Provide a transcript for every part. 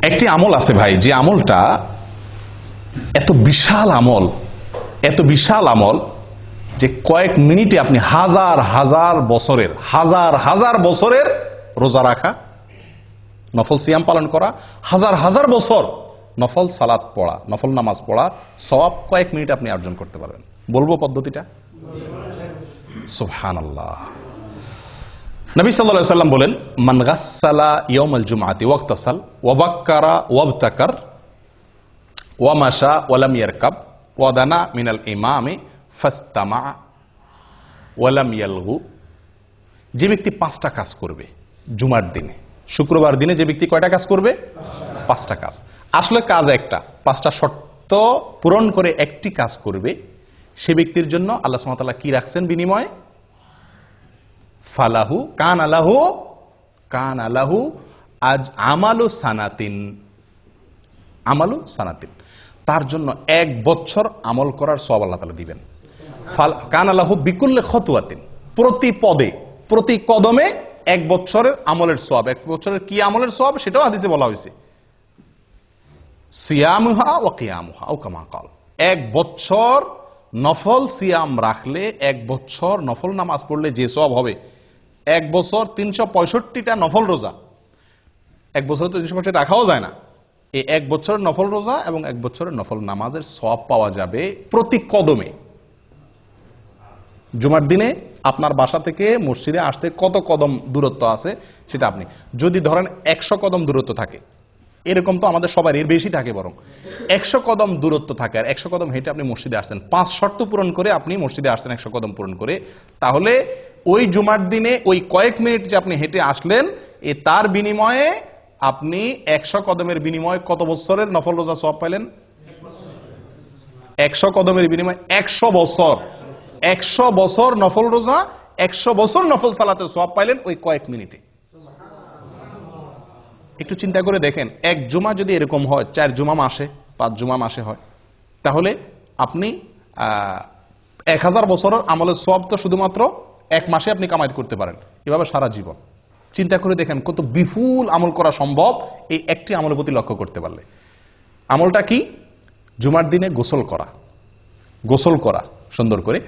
একটি আমল আছে ভাই, যে আমলটা এত বিশাল আমল যে কয়েক মিনিটে আপনি হাজার হাজার বছরের রোজা রাখা, নফল সিয়াম পালন করা, হাজার বছর নফল সালাত পড়া, নফল নামাজ পড়া সওয়াব কয়েক মিনিট আপনি অর্জন করতে পারবেন। বলবো পদ্ধতিটা? সুবহানাল্লাহ। নবী সাল্লাল্লাহু আলাইহি ওয়াসাল্লাম বলেন, মান গাসসালা ইয়াউমাল জুমআতি ওয়াক্তাসাল ওয়া বাক্কারা ওয়াবতাকার ওয়া মাশা ওয়া লাম ইয়ারকাব ওয়া দানা মিনাল ইমামি ফাস্তামা ওয়া লাম ইয়ালগু। যে ব্যক্তি 5টা কাজ করবে জুমার দিনে, শুক্রবার দিনে যে ব্যক্তি কয়টা কাজ করবে? 5টা কাজ। আসলে কাজ একটা, 5টা শর্ত পূরণ করে একটি কাজ করবে, সে ব্যক্তির জন্য আল্লাহ সুবহানাহু ওয়া তাআলা কি রাখছেন বিনিময়ে? ফালাহু কান আলাহু আজ আমালু সানাতিন, তার জন্য 1 বছর আমল করার সওয়াব আল্লাহ তাআলা দিবেন। কান আলাহু বিকুল্লি খতওয়াতিন, প্রতি পদে প্রতি কদমে 1 বছরের আমলের সওয়াব। 1 বছরের কি আমলের সওয়াব সেটাও হাদিসে বলা হয়েছে, সিয়ামুহা ওয়া কিয়ামুহা আও কামা ক্বাল। 1 বছর নফল সিয়াম রাখলে, 1 বছর নফল নামাজ পড়লে যে সওয়াব হবে, 1 বছর 365টা নফল রোজা, 1 বছর তো 365 রাখাও যায় না, এই 1 বছরের নফল রোজা এবং 1 বছরের নফল নামাজের সওয়াব পাওয়া যাবে প্রতি কদমে। জুমার দিনে আপনার বাসা থেকে মসজিদে আসতে কত কদম দূরত্ব আছে সেটা আপনি যদি ধরেন 100 কদম দূরত্ব থাকে, এরকম তো আমাদের সবার এর বেশি থাকে, বরং 100 কদম দূরত্ব থাকে, আর 100 কদম হেঁটে আপনি মসজিদে আসছেন, 5 শর্ত পূরণ করে আপনি মসজিদে আসছেন 100 কদম পূরণ করে, তাহলে ওই জুমার দিনে ওই কয়েক মিনিট যে আপনি হেঁটে আসলেন, তার বিনিময়ে আপনি 100 কদমের বিনিময়ে কত বছরের নফল রোজা সওয়াব পাইলেন? 100 কদমের বিনিময়ে 100 বছর, 100 বছর নফল রোজা, 100 বছর নফল সালাতের সওয়াব পাইলেন ওই কয়েক মিনিটে। একটু চিন্তা করে দেখেন, 1 জুমা যদি এরকম হয়, 4 জুমা মাসে, 5 জুমা মাসে হয়, তাহলে আপনি 1000 বছরের আমলের সওয়াব তো শুধুমাত্র 1 মাসে আপনি কামাই করতে পারেন, এভাবে সারা জীবন। চিন্তা করে দেখেন কত বিপুল আমল করা সম্ভব এই একটি আমলের প্রতি লক্ষ্য করতে পারলে। আমলটা কি? জুমার দিনে গোসল করা সুন্দর করে,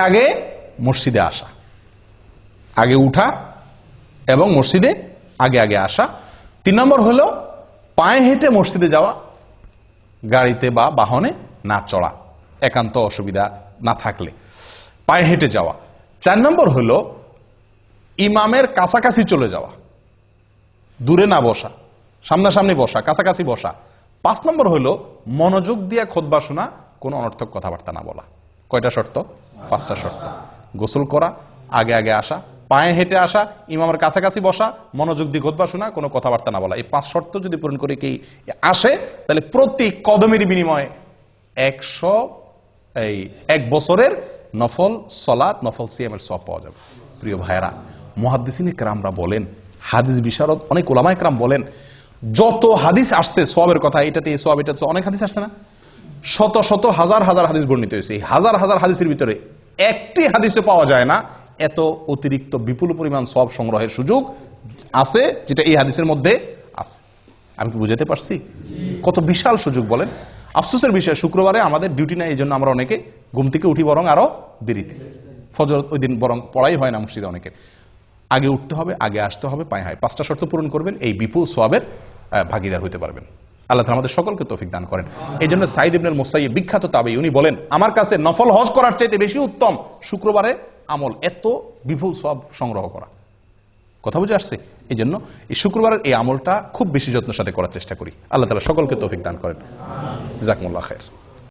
আগে মসজিদে আসা, আগে উঠা এবং মসজিদে আগে আসা। 3 নম্বর হলো পায়ে হেঁটে মসজিদে যাওয়া, গাড়িতে বা বাহনে না চড়া, একান্ত অসুবিধা না থাকলে পায়ে হেঁটে যাওয়া। 4 নম্বর হলো ইমামের কাছাকাছি চলে যাওয়া, দূরে না বসা, সামনাসামনি বসা, কাছাকাছি বসা। 5 নম্বর হলো মনোযোগ দিয়ে খুতবা শোনা, কোনো অনর্থক কথাবার্তা না বলা। কয়টা শর্ত? 5টা শর্ত। গোসল করা, আগে আসা, পায়ে হেঁটে আসা, ইমামের কাছাকাছি বসা, মনোযোগ দিয়ে খুতবা শোনা, কোনো কথাবার্তা না বলা। এই 5 শর্ত যদি পূরণ করে কি আসে, তাহলে প্রতি কদমের বিনিময়ে 1 বছরের নফল সালাত, নফল সিয়ামের সওয়াব পাওয়া যাবে। প্রিয় ভাইরা, মুহাদ্দিসিন ইকরামরা বলেন, হাদিস বিশারদ অনেক উলামা ইকরাম বলেন, যত হাদিস আসছে সওয়াবের কথা, এটাতে এই সওয়াব, এটাতে অনেক হাদিস আসছে না, শত হাজার হাদিস বর্ণিত হয়েছে। এই হাজার হাদিসের ভিতরে একটি হাদিসে পাওয়া যায় না এত অতিরিক্ত বিপুল পরিমাণ সওয়াব সংগ্রহের সুযোগ আছে যেটা এই হাদিসের মধ্যে আছে। আমি কি বুঝাতে পারছি? কত বিশাল সুযোগ বলেন। আফসোসের বিষয়, শুক্রবারে আমাদের ডিউটি নাই, এই জন্য আমরা অনেকে ঘুম থেকে উঠি বরং আরো দেরিতে, ফজর ওই দিন বরং পড়াই হয় না মসজিদে অনেকের। আগে উঠতে হবে, আগে আসতে হবে, পায়ে হয়। 5টা শর্ত পূরণ করবেন, এই বিপুল সওয়াবের ভাগীদার হতে পারবেন। আল্লাহ তাআলা আমাদের সকলকে তৌফিক দান করেন। এই জন্য সাঈদ ইবনুল মুসাইয়্যিব, বিখ্যাত তাবেঈ, উনি বলেন, আমার কাছে নফল হজ করার চাইতে বেশি উত্তম শুক্রবারে আমল, এত বিপুল সওয়াব সংগ্রহ করা। কথা বুঝে আসছে? এই জন্য এই শুক্রবারের এই আমলটা খুব বেশি যত্নের সাথে করার চেষ্টা করি। আল্লাহ তাআলা সকলকে তৌফিক দান করেন। জাযাকুমুল্লাহ খায়র।